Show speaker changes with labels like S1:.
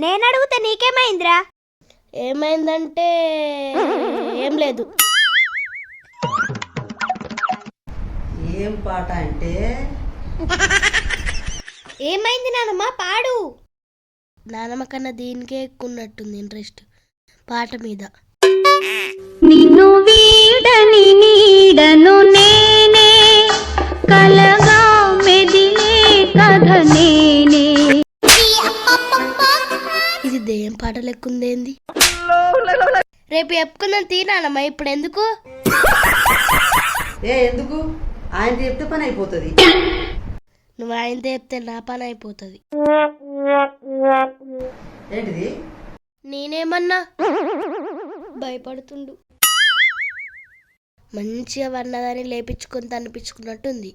S1: నేను అడుగుతా నీకేమైందిరా?
S2: ఏమైందంటే ఏం లేదు.
S3: ఏం పాట అంటే
S1: ఏమైంది నానమ్మ? పాడు.
S2: నానమ్మ కన్నా దీనికే ఎక్కువ ఉన్నట్టుంది ఇంట్రెస్ట్ పాట మీద.
S4: నిన్ను వీడని నీడను నేనే, కలగా మెదిలే కథ నేనే.
S2: ఇది దెయ్యం పాట లెక్కుందేంది? రేపు చెప్పుకుందాం తీనానమ్మా, ఇప్పుడు ఎందుకు?
S3: ఎందుకు? ఆయన చెప్తే పని అయిపోతుంది.
S2: నువ్వు ఆయనతో చెప్తే నా పని అయిపోతుంది.
S3: ఏంటిది?
S2: నేనేమన్నా? భయపడుతుండు. మంచిగా వన్నదని లేపించుకొని తనిపించుకున్నట్టుంది.